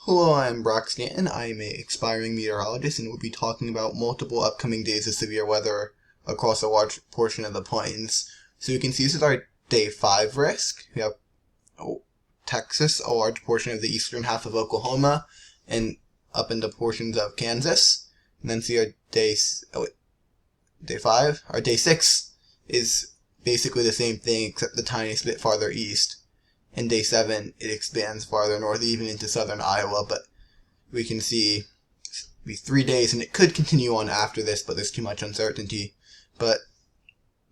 Hello, I'm Brock Stanton. I'm an expiring meteorologist and we'll be talking about multiple upcoming days of severe weather across a large portion of the plains. So you can see this is our day 5 risk. We have Texas, a large portion of the eastern half of Oklahoma, and up into portions of Kansas. And then see our day 5. Our day 6 is basically the same thing except the tiniest bit farther east. And day 7, it expands farther north, even into southern Iowa, but we can see it'll be 3 days, and it could continue on after this, but there's too much uncertainty. But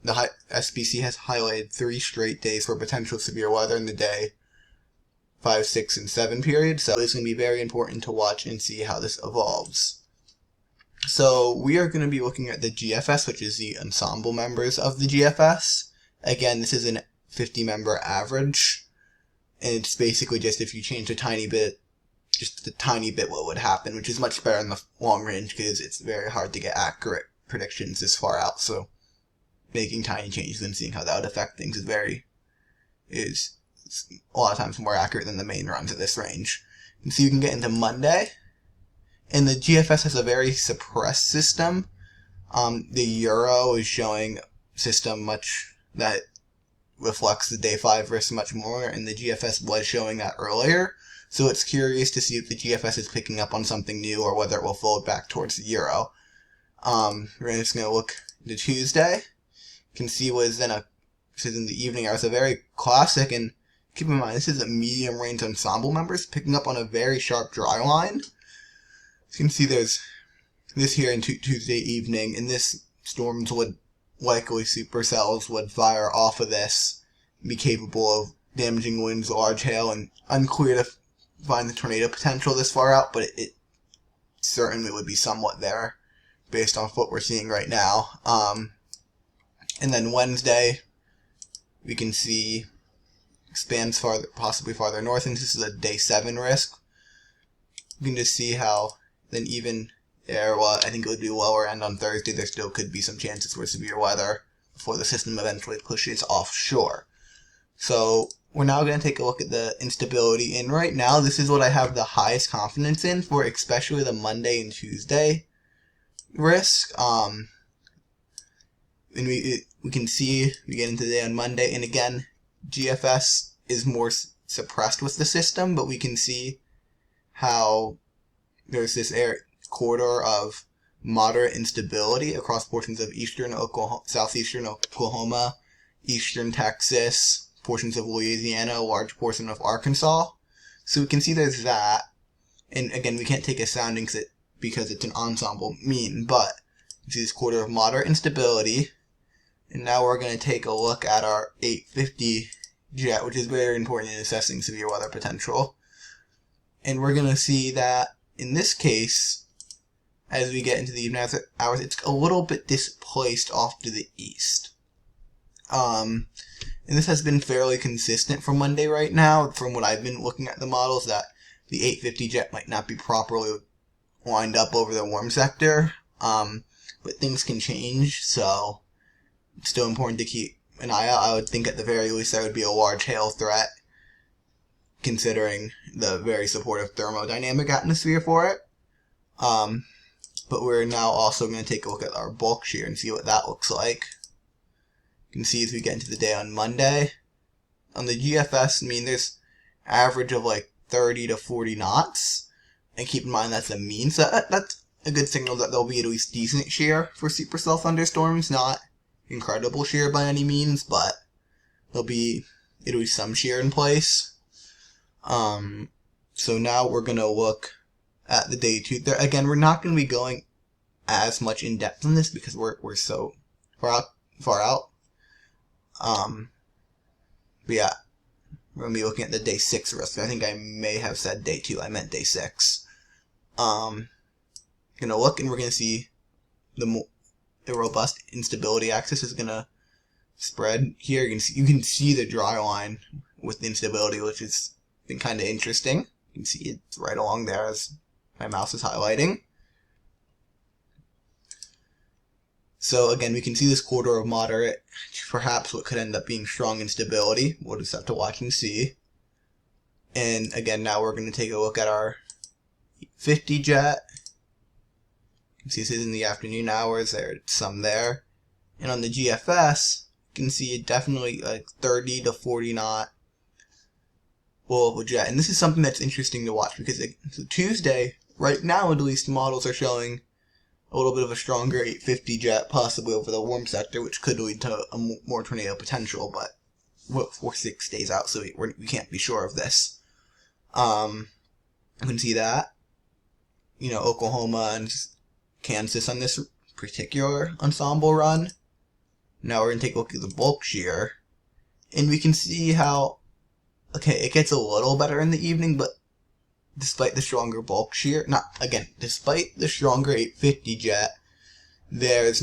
the SPC has highlighted 3 straight days for potential severe weather in the day 5, 6, and 7 period, so it's going to be very important to watch and see how this evolves. So we are going to be looking at the GFS, which is the ensemble members of the GFS. Again, this is a 50-member average. And it's basically just if you change a tiny bit, what would happen, which is much better in the long range because it's very hard to get accurate predictions this far out. So making tiny changes and seeing how that would affect things is a lot of times more accurate than the main runs at this range. And so you can get into Monday, and the GFS has a very suppressed system. The Euro is showing a system much that reflects the day 5 risk much more, and the GFS was showing that earlier. So it's curious to see if the GFS is picking up on something new or whether it will fold back towards the Euro. We're just going to look to Tuesday. You can see this is in the evening hours, a very classic, and keep in mind this is a medium range ensemble members picking up on a very sharp dry line. So you can see there's this here in Tuesday evening, and this storms would likely supercells would fire off of this and be capable of damaging winds, large hail, and unclear to find the tornado potential this far out, but it certainly would be somewhat there based on what we're seeing right now. And then Wednesday, we can see expands farther, possibly farther north, and this is a day 7 risk. You can just see how then even there, well, I think it would be lower end on Thursday. There still could be some chances for severe weather before the system eventually pushes offshore. So we're now going to take a look at the instability. And right now, this is what I have the highest confidence in for especially the Monday and Tuesday risk. And we can see we get into the day on Monday. And again, GFS is more suppressed with the system, but we can see how there's this corridor of moderate instability across portions of eastern Oklahoma, southeastern Oklahoma, eastern Texas, portions of Louisiana, a large portion of Arkansas. So we can see there's that. And again, we can't take a sounding because it's an ensemble mean, but you see this corridor of moderate instability. And now we're going to take a look at our 850 jet, which is very important in assessing severe weather potential. And we're going to see that in this case, as we get into the evening hours, it's a little bit displaced off to the east. And this has been fairly consistent for Monday right now, from what I've been looking at the models, that the 850 jet might not be properly lined up over the warm sector. But things can change, so it's still important to keep an eye out. I would think at the very least there would be a large hail threat, considering the very supportive thermodynamic atmosphere for it. But we're now also going to take a look at our bulk shear and see what that looks like. You can see as we get into the day on Monday, on the GFS, I mean, there's average of like 30 to 40 knots. And keep in mind that's a mean, so that's a good signal that there'll be at least decent shear for supercell thunderstorms. Not incredible shear by any means, but there'll be at least some shear in place. So now we're going to look at the day 2. Again, we're not going to be going as much in depth on this because we're so far out. But yeah, we're going to be looking at the day 6 risk. I think I may have said day 2. I meant day 6. Going to look, and we're going to see the robust instability axis is going to spread here. You can see the dry line with the instability, which has been kind of interesting. You can see it's right along there as my mouse is highlighting. So again, we can see this corridor of moderate, perhaps what could end up being strong instability. We'll just have to watch and see. And again, now we're going to take a look at our 50 jet. You can see this is in the afternoon hours. There's some there. And on the GFS, you can see it definitely like 30 to 40 knot low-level jet. And this is something that's interesting to watch because so Tuesday, right now at least, models are showing a little bit of a stronger 850 jet, possibly over the warm sector, which could lead to a more tornado potential, but we're 6 days out, so we can't be sure of this. You can see that, you know, Oklahoma and Kansas on this particular ensemble run. Now we're going to take a look at the bulk shear, and we can see how, okay, it gets a little better in the evening, but despite the stronger bulk shear, despite the stronger 850 jet, there's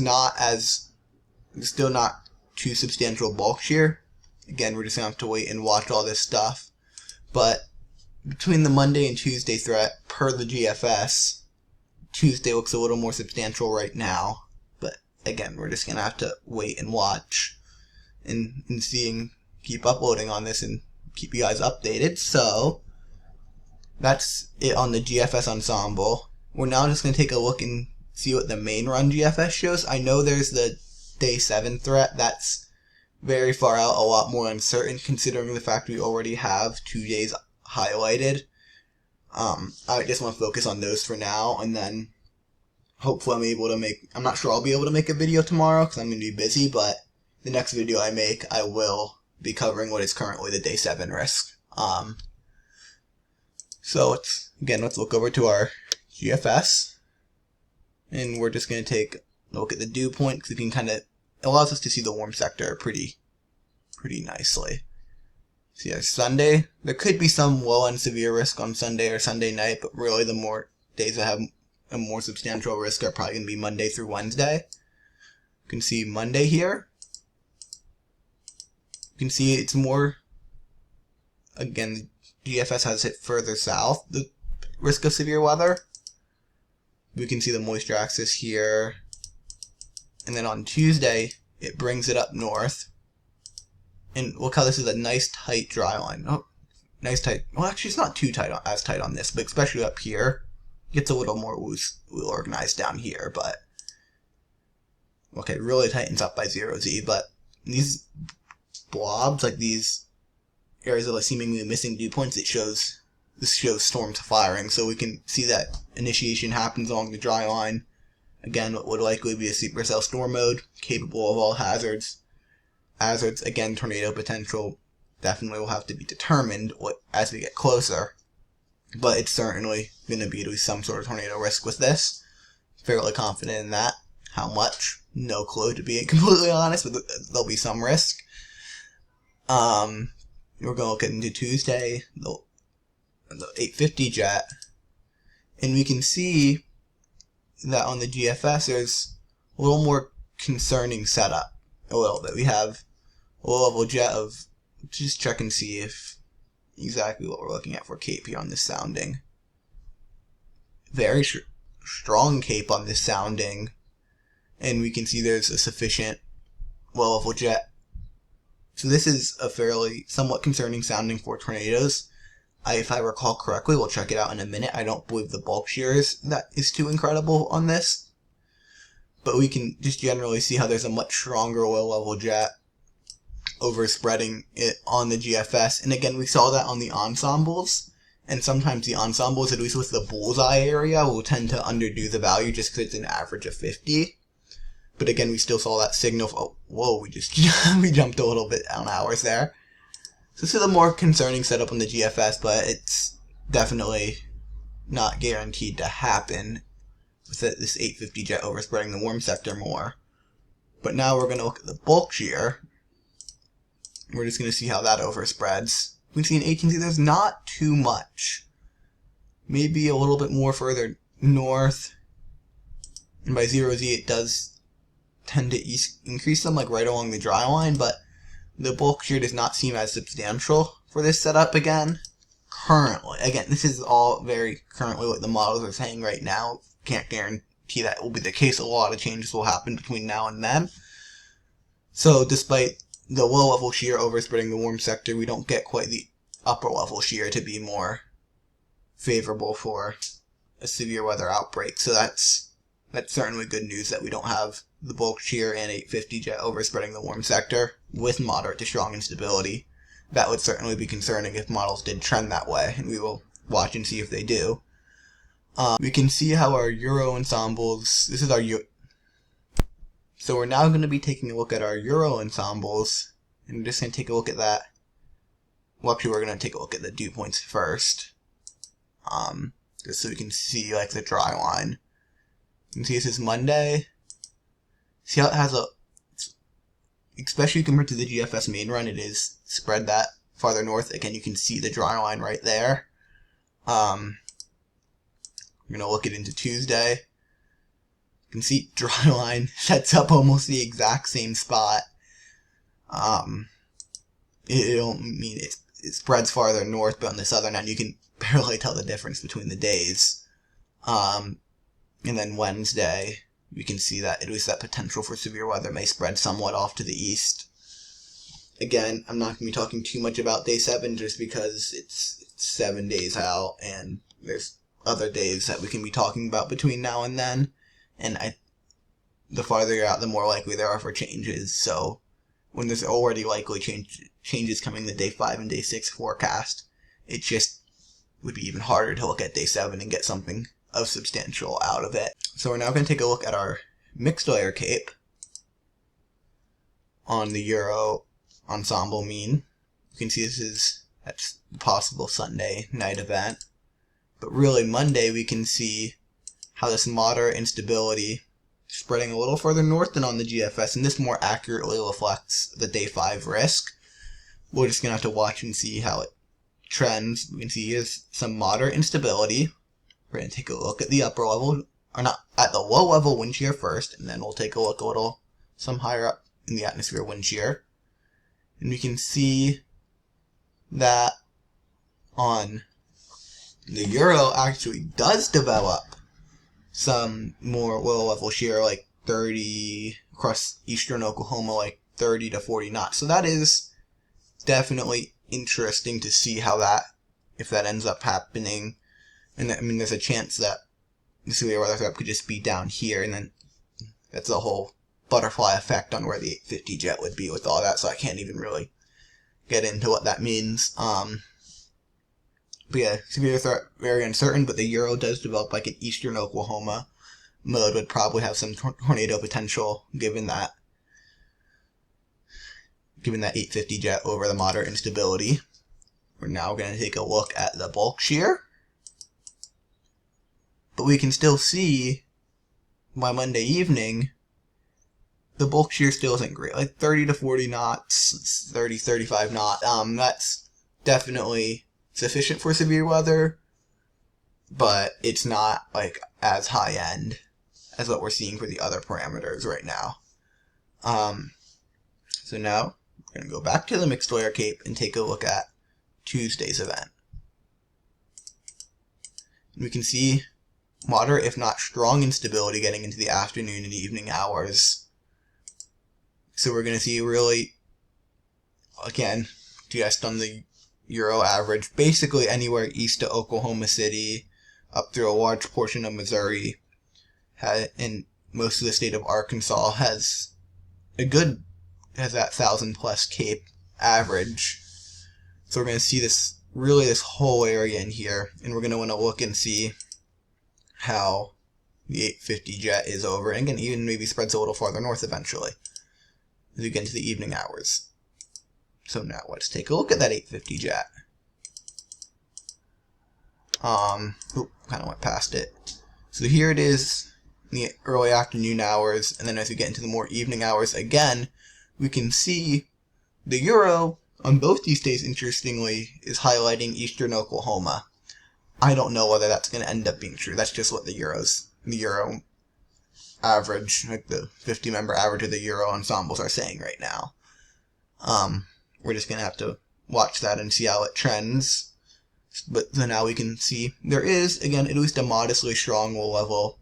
still not too substantial bulk shear. Again, we're just going to have to wait and watch all this stuff. But between the Monday and Tuesday threat, per the GFS, Tuesday looks a little more substantial right now. But again, we're just going to have to wait and watch and keep uploading on this and keep you guys updated. So that's it on the GFS ensemble. We're now just going to take a look and see what the main run GFS shows. I know there's the day 7 threat. That's very far out, a lot more uncertain considering the fact we already have 2 days highlighted. I just want to focus on those for now, and then hopefully I'm not sure I'll be able to make a video tomorrow because I'm going to be busy, but the next video I make, I will be covering what is currently the day 7 risk. So let's look over to our GFS, and we're just going to take a look at the dew point because it allows us to see the warm sector pretty nicely. See, Sunday, there could be some low and severe risk on Sunday or Sunday night, but really the more days that have a more substantial risk are probably going to be Monday through Wednesday. You can see Monday here. You can see it's more, again, the GFS has hit further south, the risk of severe weather. We can see the moisture axis here. And then on Tuesday, it brings it up north. And look how this is a nice tight dry line. Oh, nice tight. Well, actually, it's not too tight, as tight on this, but especially up here, it gets a little more loose, organized down here. But okay, really tightens up by 0Z. But these blobs, like these areas of seemingly missing dew points, this shows storms firing. So we can see that initiation happens along the dry line. Again, what would likely be a supercell storm mode, capable of all hazards. Again, tornado potential definitely will have to be determined as we get closer. But it's certainly going to be at least some sort of tornado risk with this. Fairly confident in that. How much? No clue, to be completely honest, but there'll be some risk. We're going to look into Tuesday, the 850 jet. And we can see that on the GFS there's a little more concerning setup. A little bit. We have a low-level jet of, just check and see if exactly what we're looking at for cape here on this sounding. Very strong cape on this sounding, and we can see there's a sufficient low-level jet. So this is a somewhat concerning sounding for tornadoes. If I recall correctly, we'll check it out in a minute. I don't believe the bulk shear is too incredible on this. But we can just generally see how there's a much stronger low-level jet overspreading it on the GFS. And again, we saw that on the ensembles. And sometimes the ensembles, at least with the bullseye area, will tend to underdo the value just because it's an average of 50. But again, we still saw that signal. Oh, whoa, we jumped a little bit on hours there. So this is a more concerning setup on the GFS, but it's definitely not guaranteed to happen with this 850 jet overspreading the warm sector more. But now we're going to look at the bulk shear. We're just going to see how that overspreads. We can see in 18Z there's not too much. Maybe a little bit more further north. And by 0Z it does tend to increase them, like right along the dry line, but the bulk shear does not seem as substantial for this setup again. Currently. Again, this is all very currently what the models are saying right now. Can't guarantee that will be the case. A lot of changes will happen between now and then. So despite the low-level shear overspreading the warm sector, we don't get quite the upper-level shear to be more favorable for a severe weather outbreak. So that's certainly good news that we don't have the bulk shear and 850 jet overspreading the warm sector with moderate to strong instability. That would certainly be concerning if models did trend that way, and we will watch and see if they do. We can see how our Euro ensembles, this is our so we're now going to be taking a look at our Euro ensembles, and we're just going to take a look at that. Well, actually, we're going to take a look at the dew points first, just so we can see like the dry line. You can see this is Monday. See how it has a, especially compared to the GFS main run, it is spread that farther north. Again, you can see the dry line right there. We're going to look it into Tuesday. You can see dry line sets up almost the exact same spot. It spreads farther north, but on the southern end you can barely tell the difference between the days. And then Wednesday, we can see that at least that potential for severe weather may spread somewhat off to the east. Again, I'm not going to be talking too much about day 7 just because it's 7 days out, and there's other days that we can be talking about between now and then. And the farther you're out, the more likely there are for changes. So when there's already likely changes coming the day 5 and day 6 forecast, it just would be even harder to look at day 7 and get something of substantial out of it. So we're now going to take a look at our mixed layer cape on the Euro ensemble mean. You can see that's the possible Sunday night event. But really Monday we can see how this moderate instability spreading a little further north than on the GFS, and this more accurately reflects the day 5 risk. We're just going to have to watch and see how it trends. We can see here's some moderate instability. We're going to take a look at the upper level, or not, at the low level wind shear first, and then we'll take a look some higher up in the atmosphere wind shear. And we can see that on the Euro actually does develop some more low level shear, like 30 across eastern Oklahoma, like 30 to 40 knots. So that is definitely interesting to see how if that ends up happening. And I mean, there's a chance that the severe weather threat could just be down here, and then that's a whole butterfly effect on where the 850 jet would be with all that, so I can't even really get into what that means. But yeah, severe threat, very uncertain, but the Euro does develop like an eastern Oklahoma mode, would probably have some tornado potential given that 850 jet over the moderate instability. We're now going to take a look at the bulk shear. But we can still see by Monday evening, the bulk shear still isn't great. Like 30 to 40 knots, 30, 35 knots. That's definitely sufficient for severe weather, but it's not like as high end as what we're seeing for the other parameters right now. So now we're going to go back to the mixed layer cape and take a look at Tuesday's event. We can see moderate, if not strong, instability getting into the afternoon and evening hours. So we're going to see really, again, just on the Euro average, basically anywhere east to Oklahoma City, up through a large portion of Missouri, and most of the state of Arkansas has that 1,000 plus cape average. So we're going to see this whole area in here, and we're going to want to look and see how the 850 jet is over, and again, even maybe spreads a little farther north eventually as we get into the evening hours. So now let's take a look at that 850 jet. Kind of went past it. So here it is in the early afternoon hours, and then as we get into the more evening hours, again, we can see the Euro on both these days, interestingly, is highlighting eastern Oklahoma. I don't know whether that's going to end up being true. That's just what the Euro average, like the 50-member average of the Euro ensembles are saying right now. We're just going to have to watch that and see how it trends. But so now we can see there is, again, at least a modestly strong low-level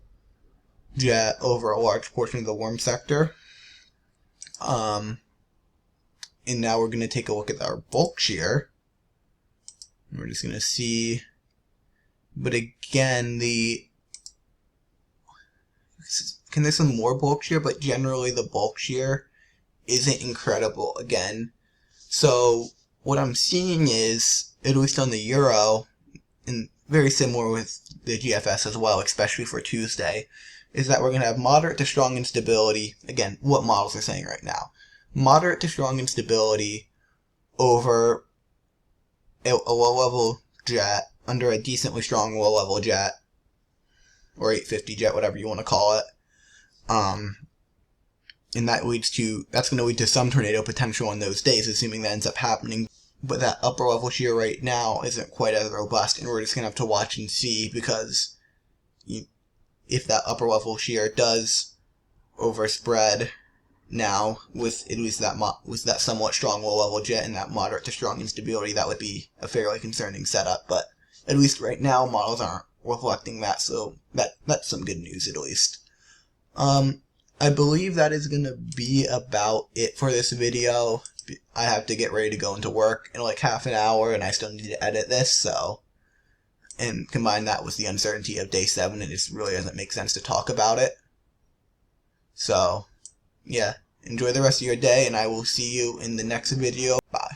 jet over a large portion of the warm sector. And now we're going to take a look at our bulk shear. And we're just going to see. But again, the Can there's some more bulk shear, but generally the bulk shear isn't incredible again. So what I'm seeing is, at least on the euro, and very similar with the GFS as well, especially for Tuesday, is that we're going to have moderate to strong instability. Again, what models are saying right now. Moderate to strong instability over a low-level jet, under a decently strong low-level jet, or 850 jet, whatever you want to call it. And that's going to lead to some tornado potential in those days, assuming that ends up happening. But that upper level shear right now isn't quite as robust, and we're just going to have to watch and see, because if that upper level shear does overspread now with at least that somewhat strong low level jet and that moderate to strong instability, that would be a fairly concerning setup. But at least right now, models aren't reflecting that, so that's some good news at least. I believe that is going to be about it for this video. I have to get ready to go into work in like half an hour, and I still need to edit this, so. And combine that with the uncertainty of day 7, it just really doesn't make sense to talk about it. So, yeah. Enjoy the rest of your day, and I will see you in the next video. Bye.